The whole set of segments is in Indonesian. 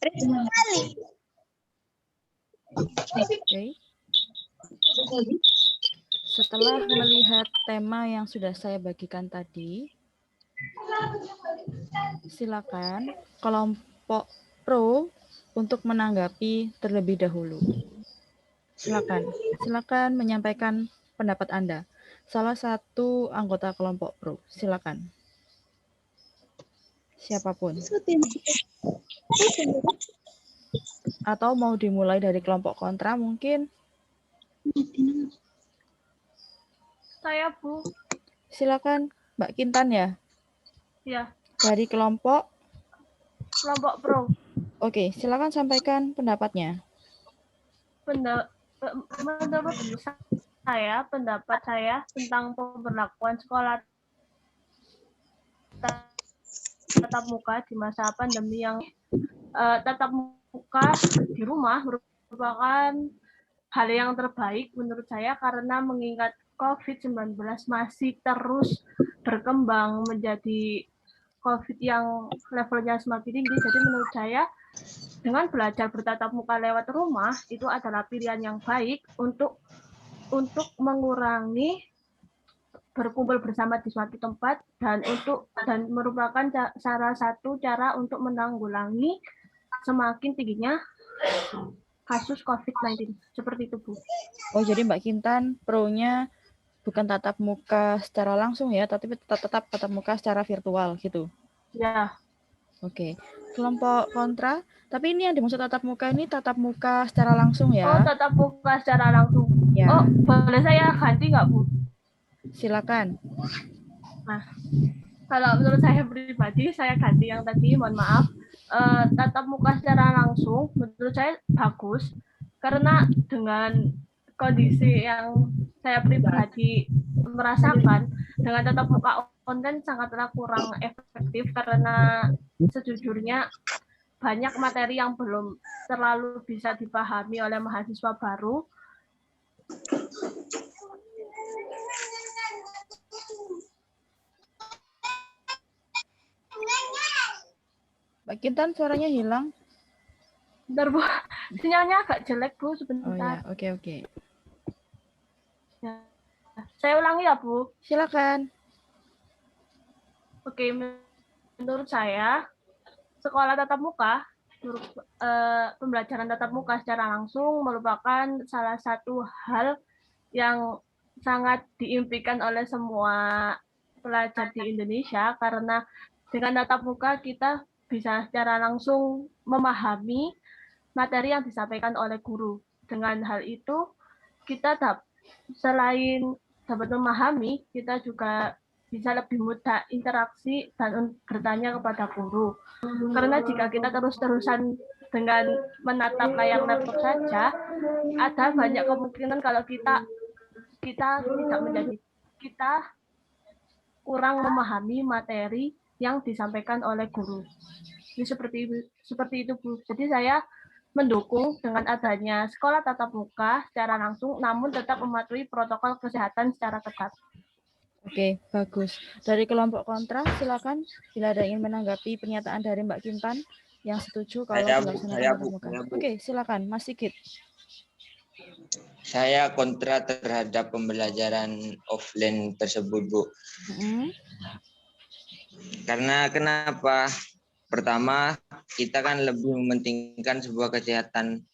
Oke. Setelah melihat tema yang sudah saya bagikan tadi, silakan kelompok pro untuk menanggapi terlebih dahulu. Silakan menyampaikan pendapat Anda. Salah satu anggota kelompok pro, silakan. Siapapun. Atau mau dimulai dari kelompok kontra mungkin? Saya, Bu. Silakan, Mbak Kintan ya? Ya. Dari kelompok pro. Oke, silakan sampaikan pendapatnya. Menurut saya, pendapat saya tentang pemberlakuan sekolah tatap muka di masa pandemi yang tatap muka di rumah merupakan hal yang terbaik menurut saya karena mengingat COVID-19 masih terus berkembang menjadi COVID yang levelnya semakin tinggi. Jadi menurut saya dengan belajar bertatap muka lewat rumah itu adalah pilihan yang baik untuk mengurangi berkumpul bersama di suatu tempat dan merupakan salah satu cara untuk menanggulangi semakin tingginya kasus COVID-19. Seperti itu, Bu. Oh, jadi Mbak Kintan pro-nya bukan tatap muka secara langsung ya, tapi tetap tatap muka secara virtual gitu? Ya. Oke. Kelompok kontra, tapi ini yang dimaksud tatap muka ini tatap muka secara langsung ya? Oh, tatap muka secara langsung. Ya. Oh, boleh saya ganti nggak, Bu? Silakan. Nah, kalau menurut saya pribadi, saya ganti yang tadi, mohon maaf. Tatap muka secara langsung, menurut saya bagus. Karena dengan kondisi yang saya pribadi merasakan, dengan tatap muka online sangatlah kurang efektif karena sejujurnya banyak materi yang belum terlalu bisa dipahami oleh mahasiswa baru. Mbak Kintan suaranya hilang. Bentar, Bu. Sinyalnya agak jelek, Bu, sebentar. Oh ya, oke. Ya. Saya ulangi ya, Bu. Silakan. Oke, menurut saya sekolah tatap muka, pembelajaran tatap muka secara langsung merupakan salah satu hal yang sangat diimpikan oleh semua pelajar di Indonesia karena dengan tatap muka kita bisa secara langsung memahami materi yang disampaikan oleh guru. Dengan hal itu, kita selain dapat memahami, kita juga bisa lebih mudah interaksi dan bertanya kepada guru. Karena jika kita terus-terusan dengan menatap layar laptop saja, ada banyak kemungkinan kalau kita kurang memahami materi yang disampaikan oleh guru. Ini seperti itu, Bu. Jadi saya mendukung dengan adanya sekolah tatap muka secara langsung, namun tetap mematuhi protokol kesehatan secara ketat. Oke, bagus. Dari kelompok kontra, silakan bila ada ingin menanggapi pernyataan dari Mbak Kintan yang setuju kalau dilaksanakan tatap muka. Oke, silakan, Mas Sigit. Saya kontra terhadap pembelajaran offline tersebut, Bu. Karena kenapa? Pertama, kita kan lebih mementingkan sebuah kesehatan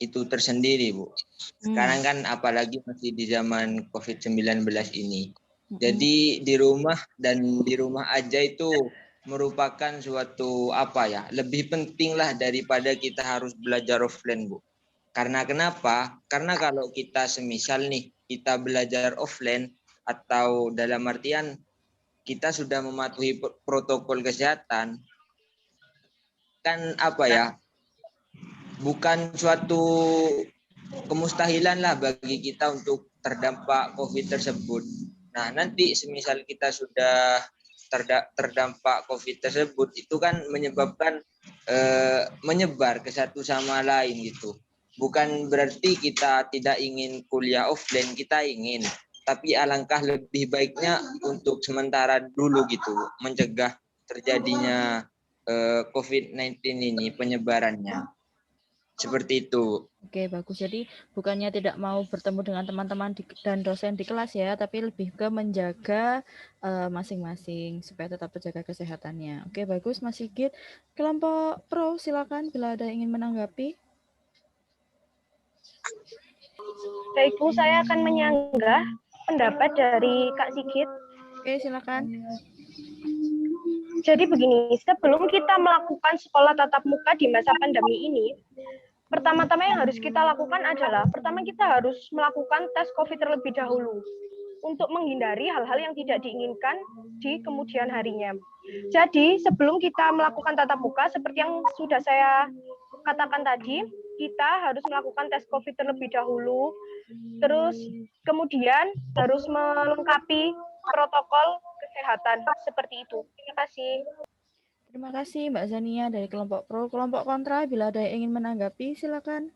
itu tersendiri, Bu. Sekarang kan apalagi masih di zaman COVID-19 ini. Jadi di rumah aja itu merupakan suatu lebih penting lah daripada kita harus belajar offline, Bu. Karena kenapa? Karena kalau kita semisal nih kita belajar offline atau dalam artian kita sudah mematuhi protokol kesehatan, kan bukan suatu kemustahilan lah bagi kita untuk terdampak COVID tersebut. Nah, nanti semisal kita sudah terdampak COVID tersebut, itu kan menyebabkan menyebar ke satu sama lain gitu. Bukan berarti kita tidak ingin kuliah offline, kita ingin. Tapi alangkah lebih baiknya untuk sementara dulu gitu, mencegah terjadinya COVID-19 ini penyebarannya. Seperti itu. Oke, bagus. Jadi bukannya tidak mau bertemu dengan teman-teman dan dosen di kelas ya, tapi lebih ke menjaga masing-masing supaya tetap terjaga kesehatannya. Oke, bagus Mas Sigit. Kelompok pro silakan bila ada yang ingin menanggapi. Baik Bu, saya akan menyanggah pendapat dari Kak Sigit. Oke, silakan. Jadi begini, sebelum kita melakukan sekolah tatap muka di masa pandemi ini, pertama-tama yang harus kita lakukan adalah, pertama kita harus melakukan tes COVID terlebih dahulu untuk menghindari hal-hal yang tidak diinginkan di kemudian harinya. Jadi sebelum kita melakukan tatap muka, seperti yang sudah saya katakan tadi, kita harus melakukan tes COVID terlebih dahulu, terus kemudian harus melengkapi protokol kesehatan seperti itu. Terima kasih. Terima kasih Mbak Zania dari kelompok pro. Kelompok kontra, bila ada yang ingin menanggapi, silakan.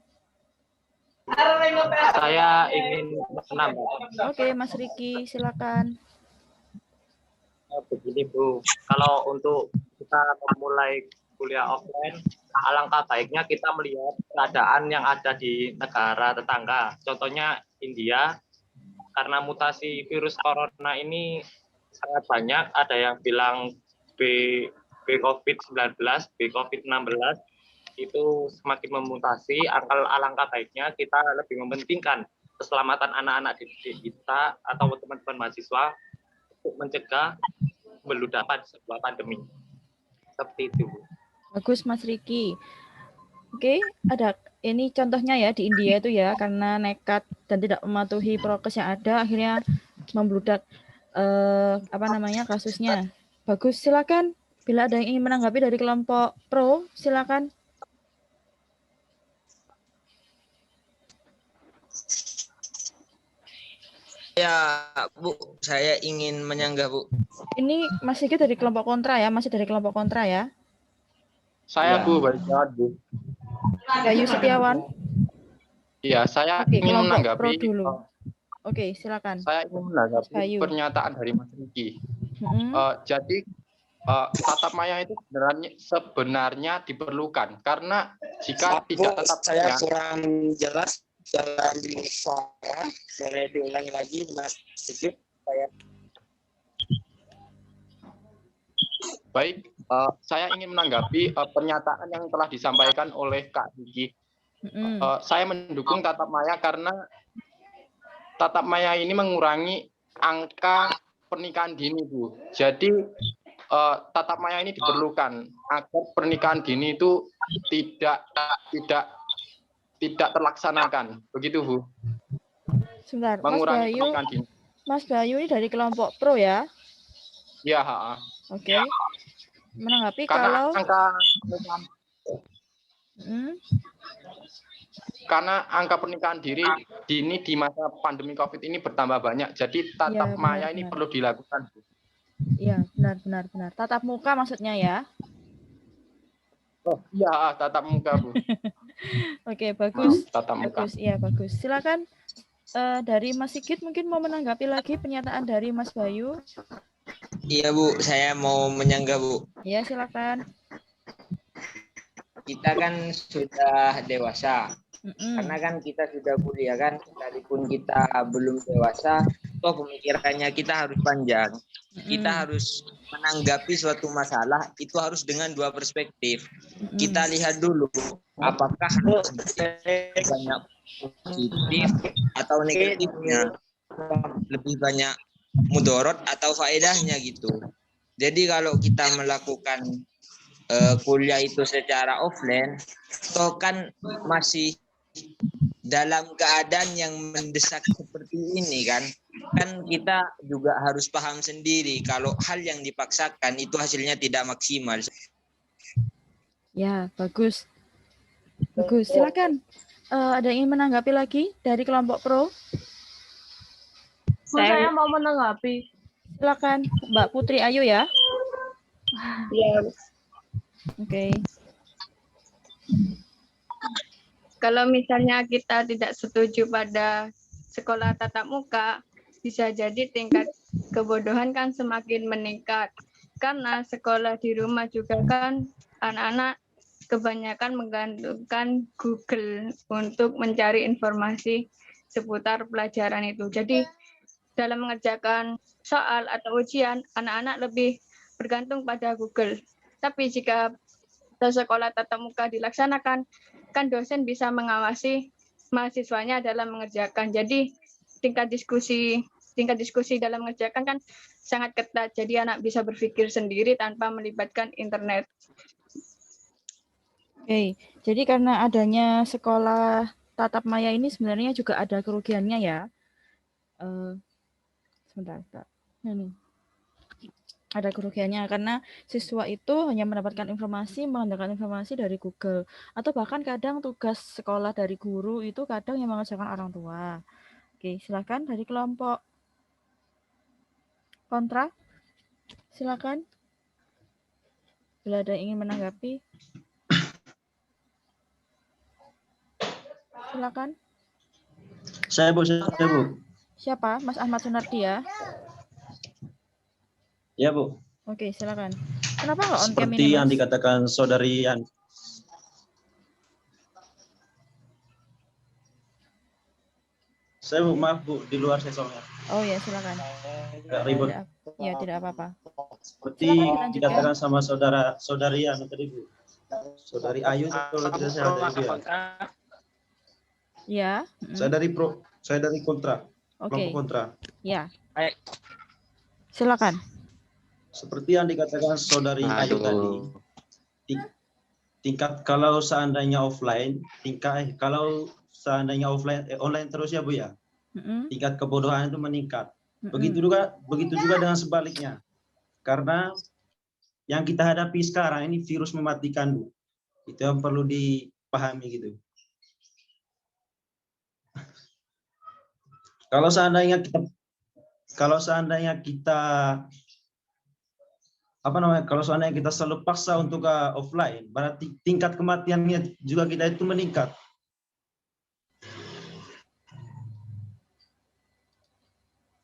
Saya ingin menambah. Oke, Mas Riki, silakan. Begini Bu, kalau untuk kita memulai kuliah offline, alangkah baiknya kita melihat keadaan yang ada di negara tetangga. Contohnya India, karena mutasi virus corona ini sangat banyak, ada yang bilang COVID-19, COVID-16, itu semakin memutasi. Alangkah baiknya kita lebih mementingkan keselamatan anak-anak didik kita atau teman-teman mahasiswa untuk mencegah meludapan sebuah pandemi. Seperti itu. Bagus Mas Riki. Oke, ada ini contohnya ya di India itu ya, karena nekat dan tidak mematuhi prokes yang ada, akhirnya membludak kasusnya. Bagus, silakan. Bila ada yang ingin menanggapi dari kelompok pro, silakan. Ya, Bu, saya ingin menyanggah, Bu. Ini Mas Sigit dari kelompok kontra ya, masih dari kelompok kontra ya. Saya Bu, balik Bu. Bayu Setiawan. Iya, saya Oke, ingin kelompok menanggapi. pro dulu. Oke, silakan. Saya ingin menanggapi pernyataan dari Mas Riki. Jadi tatap maya itu sebenarnya diperlukan karena jika tidak tatap maya, saya kurang jelas dalam suara. Boleh diulangi lagi Mas Sigit? Baik, saya ingin menanggapi pernyataan yang telah disampaikan oleh Kak Riki. Saya mendukung tatap maya karena tatap maya ini mengurangi angka pernikahan dini, Bu. Jadi tatap maya ini diperlukan agar pernikahan dini itu tidak terlaksanakan. Begitu, Bu. Sebentar, mengurangi pernikahan dini. Mas Bayu ini dari kelompok pro ya? Iya, Oke. Menanggapi karena kalau karena angka pernikahan dini di masa pandemi COVID ini bertambah banyak. Jadi tatap maya ini perlu dilakukan. Iya, benar. Tatap muka maksudnya ya? Oh, iya, tatap muka, Bu. Oke, bagus. Tatap muka. Bagus, iya bagus. Silakan dari Mas Sigit mungkin mau menanggapi lagi pernyataan dari Mas Bayu. Iya, Bu, saya mau menyanggah, Bu. Iya, silakan. Kita kan sudah dewasa. Karena kan kita sudah kuliah kan, sekalipun kita belum dewasa, toh pemikirannya kita harus panjang. Kita harus menanggapi suatu masalah itu harus dengan dua perspektif. Kita lihat dulu apakah banyak positif atau negatifnya, lebih banyak mudorot atau faedahnya gitu. Jadi kalau kita melakukan kuliah itu secara offline, toh kan masih dalam keadaan yang mendesak seperti ini kan kita juga harus paham sendiri kalau hal yang dipaksakan itu hasilnya tidak maksimal. Ya, bagus. Silakan. Ada yang ingin menanggapi lagi dari kelompok pro? Saya mau menanggapi. Silakan, Mbak Putri Ayu ya. Ya. Oke. Kalau misalnya kita tidak setuju pada sekolah tatap muka, bisa jadi tingkat kebodohan kan semakin meningkat. Karena sekolah di rumah juga kan anak-anak kebanyakan menggantungkan Google untuk mencari informasi seputar pelajaran itu. Jadi dalam mengerjakan soal atau ujian, anak-anak lebih bergantung pada Google. Tapi jika sekolah tatap muka dilaksanakan, kan dosen bisa mengawasi mahasiswanya dalam mengerjakan. Jadi tingkat diskusi dalam mengerjakan kan sangat ketat. Jadi anak bisa berpikir sendiri tanpa melibatkan internet. Oke, jadi karena adanya sekolah tatap maya ini sebenarnya juga ada kerugiannya ya. Sebentar. Ini. Ada kerugiannya karena siswa itu hanya mendapatkan mengandalkan informasi dari Google, atau bahkan kadang tugas sekolah dari guru itu kadang yang mengerjakan orang tua. Oke, silakan dari kelompok kontra, silakan bila ada yang ingin menanggapi, silakan. Saya Bu. Siapa? Mas Ahmad Sunardi ya? Ya Bu. Oke, silakan. Kenapa nggak on cam Seperti ini, yang Mas? dikatakan saudari Yan. Saya Bu, maaf Bu, di luar sesongnya. Oh ya, silakan. Agak ribet. Ya, tidak apa-apa. Seperti Silakan dilanjutkan. dikatakan sama saudari Yan tadi Bu. Saudari Ayu kalau tidak salah dari dia. Ya. Saya dari kontra. Oke. Kelompok kontra. Ya. Silakan. Seperti yang dikatakan saudari Ayu tadi, tingkat kalau seandainya offline, kalau seandainya online terus ya Bu ya, tingkat kebodohan itu meningkat. Begitu juga dengan sebaliknya. Karena yang kita hadapi sekarang ini virus mematikan Bu. Itu yang perlu dipahami gitu. Kalau seandainya kita selalu paksa untuk offline, berarti tingkat kematiannya juga kita itu meningkat.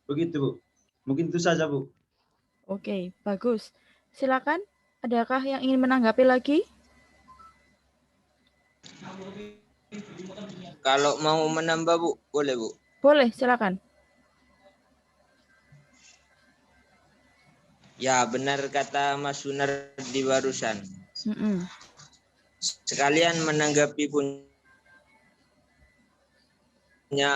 Begitu Bu. Mungkin itu saja Bu. Oke, bagus. Silakan. Adakah yang ingin menanggapi lagi? Kalau mau menambah Bu, boleh Bu? Boleh, silakan. Ya, benar kata Mas Sunardi barusan. Sekalian menanggapi punya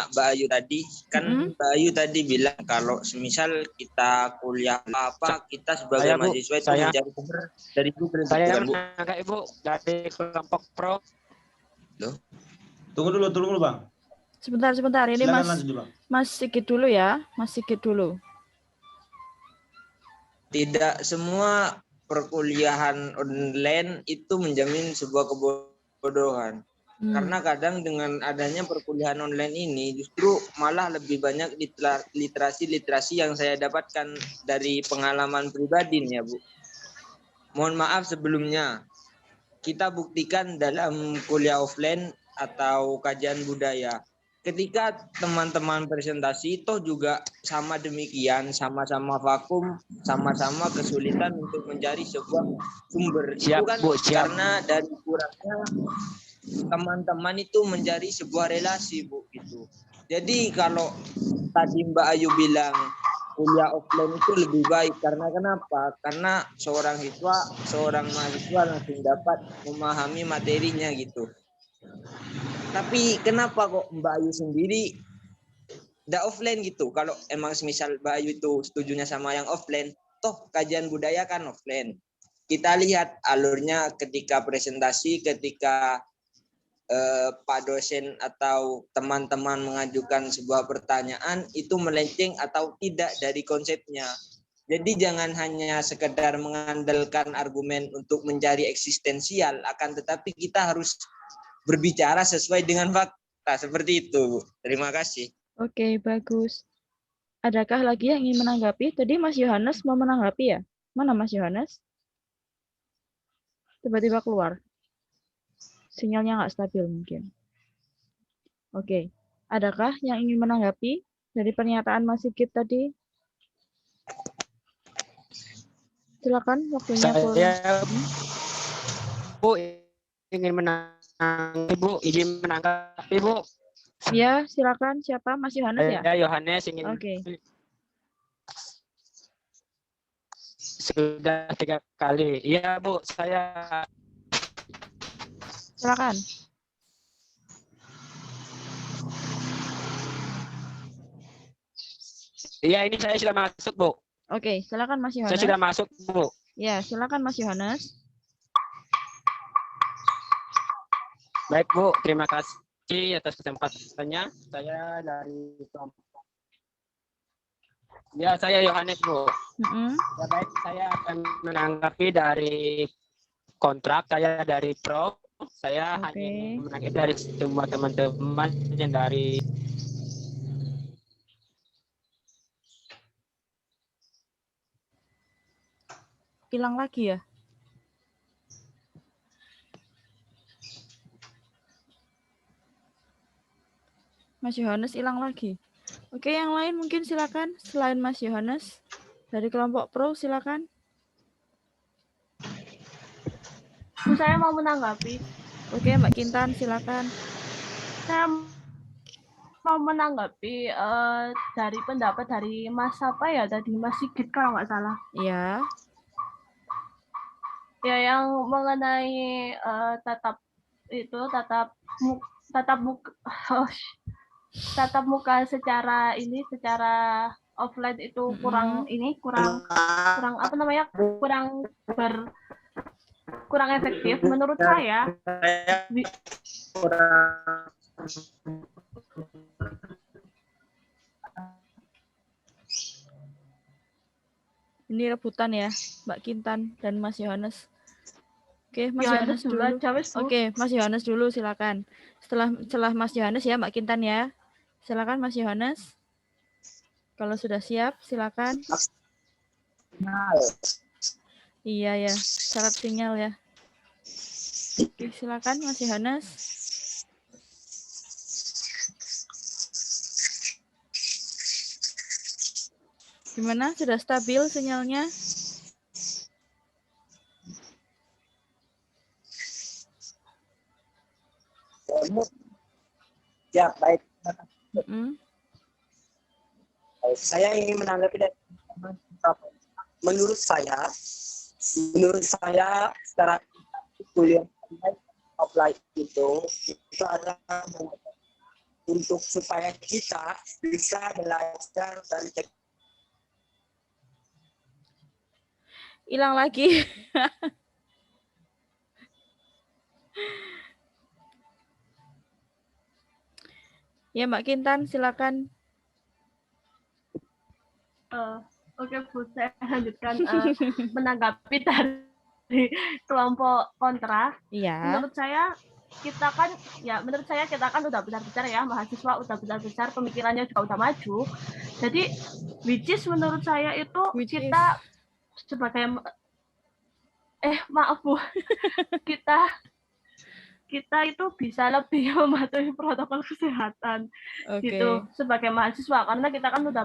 Mbak Ayu tadi, kan Mbak Ayu tadi bilang kalau semisal kita kuliah apa, kita sebagai mahasiswa itu mencari sumber dari Google. Saya Bu. menanggapi Ibu dari kelompok pro. Loh. Tunggu dulu Bang. Sebentar. Ini silakan lanjut, Bang. Mas Sigit dulu ya. Mas Sigit dulu. Tidak semua perkuliahan online itu menjamin sebuah kebodohan. Karena kadang dengan adanya perkuliahan online ini justru malah lebih banyak literasi yang saya dapatkan dari pengalaman pribadi nih ya Bu. Mohon maaf sebelumnya, kita buktikan dalam kuliah offline atau kajian budaya. Ketika teman-teman presentasi, toh juga sama demikian, sama-sama vakum, sama-sama kesulitan untuk mencari sebuah sumber. Itu kan karena dari kurangnya teman-teman itu mencari sebuah relasi Bu gitu. Jadi kalau tadi Mbak Ayu bilang kuliah offline itu lebih baik karena kenapa? Karena seorang mahasiswa langsung dapat memahami materinya gitu. Tapi kenapa kok Mbak Ayu sendiri nggak offline gitu? Kalau emang semisal Mbak Ayu itu setujunya sama yang offline, toh kajian budaya kan offline. Kita lihat alurnya ketika presentasi, ketika Pak dosen atau teman-teman mengajukan sebuah pertanyaan, itu melenceng atau tidak dari konsepnya. Jadi jangan hanya sekedar mengandalkan argumen untuk mencari eksistensial, akan tetapi kita harus berbicara sesuai dengan fakta. Seperti itu, Bu. Terima kasih. Oke, bagus. Adakah lagi yang ingin menanggapi? Tadi Mas Yohanes mau menanggapi ya? Mana Mas Yohanes? Tiba-tiba keluar. Sinyalnya nggak stabil mungkin. Oke. Adakah yang ingin menanggapi dari pernyataan Mas Sigit tadi? Silakan waktunya for Bu ingin menanggapi Bu, izin menanggapi Bu. Ya, silakan. Siapa? Mas Yohanes ya? Saya Yohanes ingin. Oke. Sudah 3 kali. Iya Bu, saya. Silakan. Iya, ini saya sudah masuk Bu. Oke, silakan Mas Yohanes. Saya sudah masuk Bu. Ya, silakan Mas Yohanes. Baik Bu, terima kasih atas kesempatannya. Saya dari kelompok. Ya, saya Yohanes Bu. Ya baik, saya akan menanggapi dari kontrak. Saya dari Pro. Saya hanya menanggapi dari semua teman-teman yang dari. Hilang lagi ya? Mas Yohanes hilang lagi. Oke, yang lain mungkin silakan selain Mas Yohanes dari kelompok Pro silakan. Saya mau menanggapi. Oke, Mbak Kintan silakan. Saya mau menanggapi dari pendapat dari Mas apa ya tadi, Mas Sigit kalau nggak salah. Iya. Ya, yang mengenai tatap muka secara offline itu kurang apa namanya, kurang efektif menurut saya. Ini rebutan ya, Mbak Kintan dan Mas Yohanes. Oke, Mas Yohanes Yohanes dulu. Oke, Mas Yohanes dulu silakan. Setelah Mas Yohanes ya, Mbak Kintan ya. Silakan Mas Yohanes. Kalau sudah siap, silakan. Iya ya, syarat sinyal ya. Oke, silakan Mas Yohanes. Gimana? Sudah stabil sinyalnya? Ya, baik. Saya ingin menanggapi dari menurut saya secara kuliah offline itu adalah untuk supaya kita bisa belajar dan hilang lagi. Ya, Mbak Kintan, silakan. Oke, Bu, saya lanjutkan menanggapi dari kelompok kontra. Iya. Menurut saya kita kan udah besar-besar ya, mahasiswa udah besar-besar, pemikirannya juga udah maju. Jadi which is menurut saya itu kita sebagai maaf Bu, kita itu bisa lebih mematuhi protokol kesehatan gitu sebagai mahasiswa, karena kita kan udah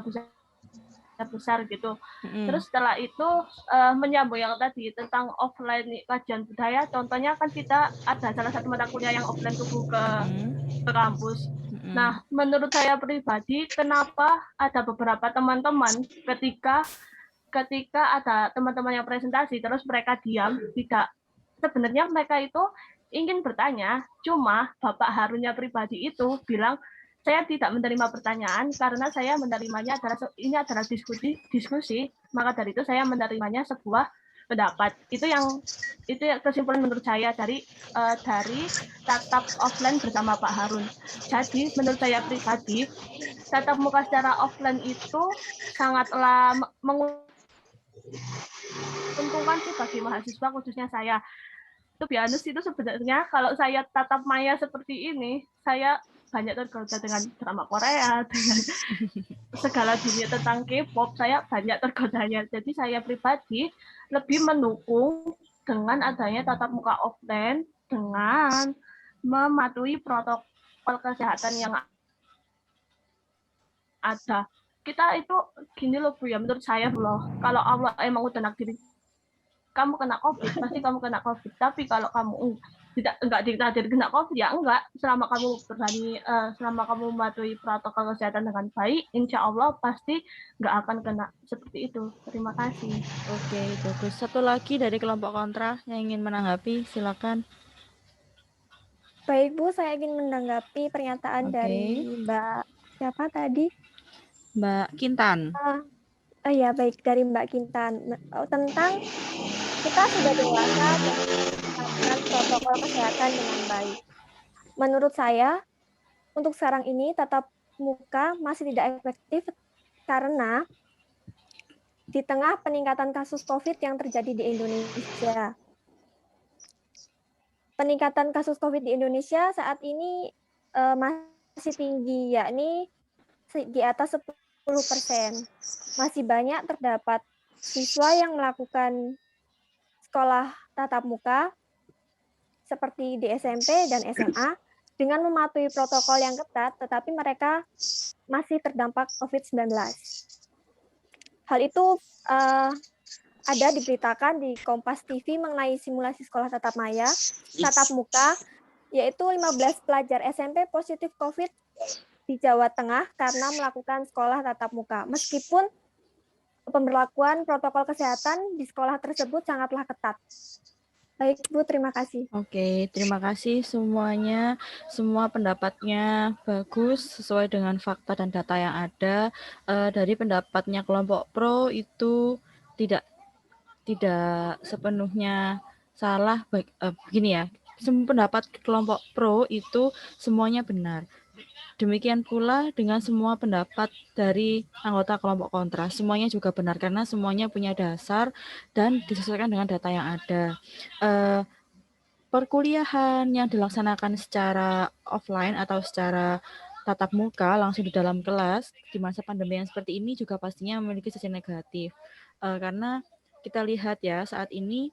besar gitu. Terus setelah itu menyambung yang tadi tentang offline kajian budaya, contohnya kan kita ada salah satu mata kuliah yang offline tuh ke kampus. Nah, menurut saya pribadi, kenapa ada beberapa teman-teman ketika ada teman-teman yang presentasi terus mereka diam, tidak, sebenarnya mereka itu ingin bertanya, cuma Bapak Harunnya pribadi itu bilang, saya tidak menerima pertanyaan karena saya menerimanya adalah diskusi, maka dari itu saya menerimanya sebuah pendapat. Itu yang kesimpulan menurut saya dari tatap offline bersama Pak Harun. Jadi menurut saya pribadi, tatap muka secara offline itu sangatlah menguntungkan sih bagi mahasiswa, khususnya saya. To be honest, itu sebenarnya kalau saya tatap maya seperti ini, saya banyak tergoda dengan drama Korea, dengan segala dunia tentang K-pop, saya banyak tergodanya. Jadi saya pribadi lebih mendukung dengan adanya tatap muka offline dengan mematuhi protokol kesehatan yang ada. Kita itu gini loh Bu ya, menurut saya loh, kalau Allah emang udah nakdirin kamu kena COVID, pasti kamu kena COVID. Tapi kalau kamu enggak ditakdir kena COVID, ya enggak. Selama kamu berani, selama kamu mematuhi protokol kesehatan dengan baik, insya Allah pasti enggak akan kena seperti itu. Terima kasih. Oke, bagus. Satu lagi dari kelompok kontra yang ingin menanggapi, silakan. Baik Bu, saya ingin menanggapi pernyataan dari Mbak siapa tadi? Mbak Kintan. Ya baik, dari Mbak Kintan tentang kita sudah dewasa dan menerapkan protokol kesehatan dengan baik. Menurut saya, untuk sekarang ini tatap muka masih tidak efektif karena di tengah peningkatan kasus COVID yang terjadi di Indonesia. Peningkatan kasus COVID di Indonesia saat ini masih tinggi, yakni di atas 10%. Masih banyak terdapat siswa yang melakukan sekolah tatap muka seperti di SMP dan SMA dengan mematuhi protokol yang ketat, tetapi mereka masih terdampak COVID-19. Hal itu ada diberitakan di Kompas TV mengenai simulasi sekolah tatap muka, yaitu 15 pelajar SMP positif COVID di Jawa Tengah karena melakukan sekolah tatap muka. Meskipun pemberlakuan protokol kesehatan di sekolah tersebut sangatlah ketat. Baik Bu, terima kasih. Oke, terima kasih semuanya. Semua pendapatnya bagus sesuai dengan fakta dan data yang ada. Dari pendapatnya kelompok pro itu tidak sepenuhnya salah. Begini ya, semua pendapat kelompok pro itu semuanya benar. Demikian pula dengan semua pendapat dari anggota kelompok kontra. Semuanya juga benar karena semuanya punya dasar dan disesuaikan dengan data yang ada. Perkuliahan yang dilaksanakan secara offline atau secara tatap muka langsung di dalam kelas di masa pandemi yang seperti ini juga pastinya memiliki sisi negatif. Karena kita lihat ya saat ini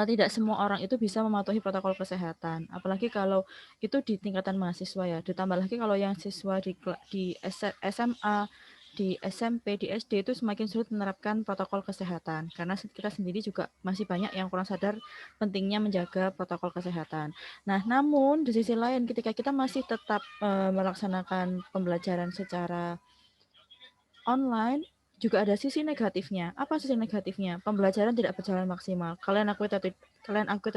tidak semua orang itu bisa mematuhi protokol kesehatan, apalagi kalau itu di tingkatan mahasiswa ya. Ditambah lagi kalau yang siswa di SMA, di SMP, di SD itu semakin sulit menerapkan protokol kesehatan karena kita sendiri juga masih banyak yang kurang sadar pentingnya menjaga protokol kesehatan. Nah, namun di sisi lain ketika kita masih tetap melaksanakan pembelajaran secara online, juga ada sisi negatifnya. Apa sisi negatifnya? Pembelajaran tidak berjalan maksimal. Kalian akui atau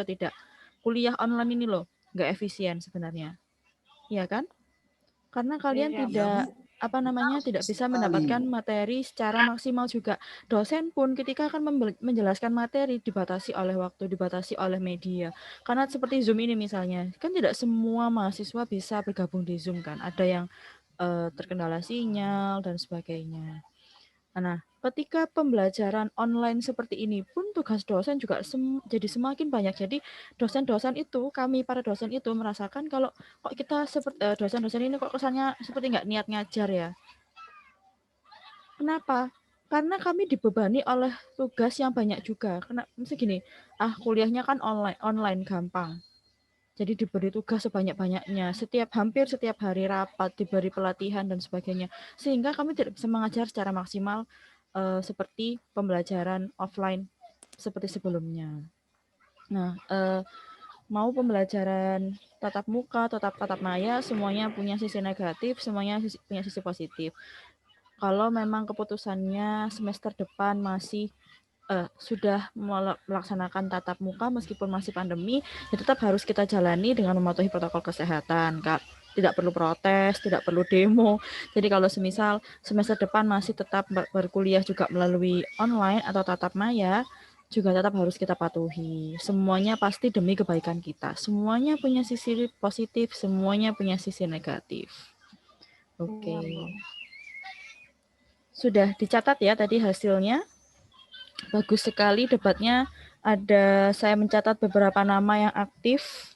tidak? Kuliah online ini loh, nggak efisien sebenarnya. Iya kan? Karena kalian tidak bisa mendapatkan materi secara maksimal juga. Dosen pun ketika akan menjelaskan materi dibatasi oleh waktu, dibatasi oleh media. Karena seperti Zoom ini misalnya, kan tidak semua mahasiswa bisa bergabung di Zoom kan. Ada yang terkendala sinyal dan sebagainya. Nah, ketika pembelajaran online seperti ini pun tugas dosen juga jadi semakin banyak. Jadi kami para dosen itu merasakan kalau kok kita seperti dosen-dosen ini kok kesannya seperti nggak niat ngajar ya. Kenapa? Karena kami dibebani oleh tugas yang banyak juga. Mesti gini, kuliahnya kan online gampang. Jadi diberi tugas sebanyak-banyaknya, hampir setiap hari rapat, diberi pelatihan dan sebagainya. Sehingga kami tidak bisa mengajar secara maksimal seperti pembelajaran offline seperti sebelumnya. Nah, mau pembelajaran tatap muka, tatap maya, semuanya punya sisi negatif, semuanya punya sisi positif. Kalau memang keputusannya semester depan masih sudah melaksanakan tatap muka meskipun masih pandemi, ya tetap harus kita jalani dengan mematuhi protokol kesehatan. Tidak perlu protes, tidak perlu demo. Jadi kalau semisal semester depan masih tetap berkuliah juga melalui online atau tatap maya, juga tetap harus kita patuhi. Semuanya pasti demi kebaikan kita. Semuanya punya sisi positif, semuanya punya sisi negatif. Oke. Sudah dicatat ya tadi hasilnya? Bagus sekali debatnya. Saya mencatat beberapa nama yang aktif.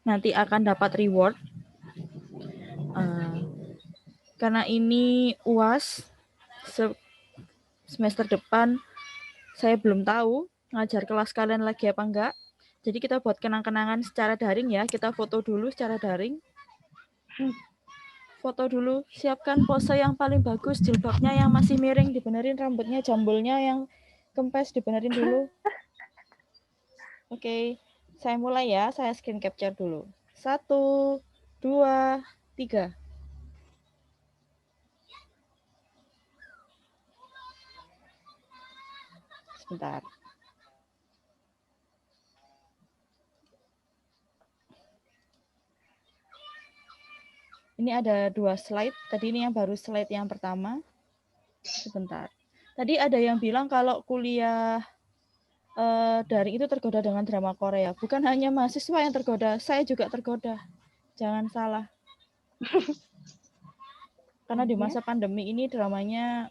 Nanti akan dapat reward. Karena ini UAS semester depan, saya belum tahu ngajar kelas kalian lagi apa enggak. Jadi kita buat kenang-kenangan secara daring ya. Kita foto dulu secara daring. Foto dulu. Siapkan pose yang paling bagus. Jilbabnya yang masih miring, dibenerin rambutnya, jambulnya yang Kempes dibenerin dulu. Oke, saya mulai ya. Saya screen capture dulu. 1, 2, 3. Sebentar. Ini ada 2 slide. Tadi ini yang baru slide yang pertama. Sebentar. Tadi ada yang bilang kalau kuliah daring itu tergoda dengan drama Korea. Bukan hanya mahasiswa yang tergoda, saya juga tergoda. Jangan salah. Karena di masa pandemi ini dramanya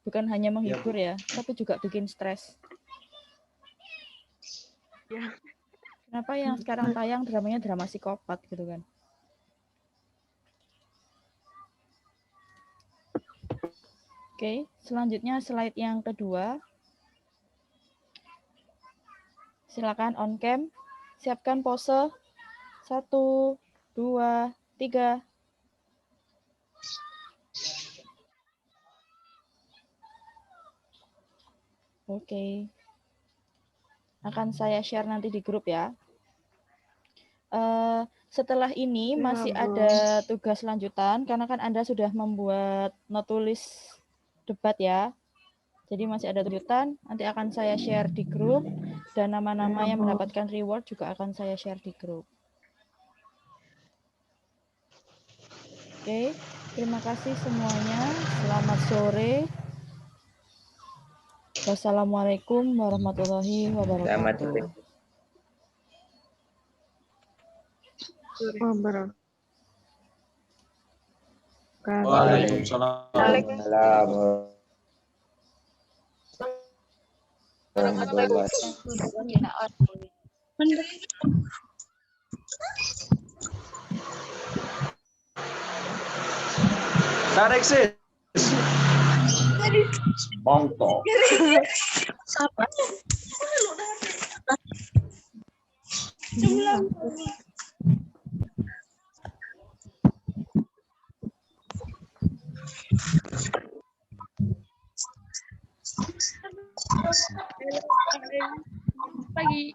bukan hanya menghibur ya, tapi juga bikin stres. Kenapa yang sekarang tayang dramanya drama psikopat gitu kan? Oke, selanjutnya slide yang kedua. Silakan on cam, siapkan pose. 1, 2, 3. Oke. Akan saya share nanti di grup ya. Setelah ini masih ada tugas lanjutan, karena kan Anda sudah membuat not tulis debat ya. Jadi masih ada lanjutan, nanti akan saya share di grup, dan nama-nama yang mendapatkan reward juga akan saya share di grup. Oke, terima kasih semuanya. Selamat sore. Wassalamualaikum warahmatullahi wabarakatuh. Waalaikumsalam. Tarik sih. Mongko. Siapa? Pagi.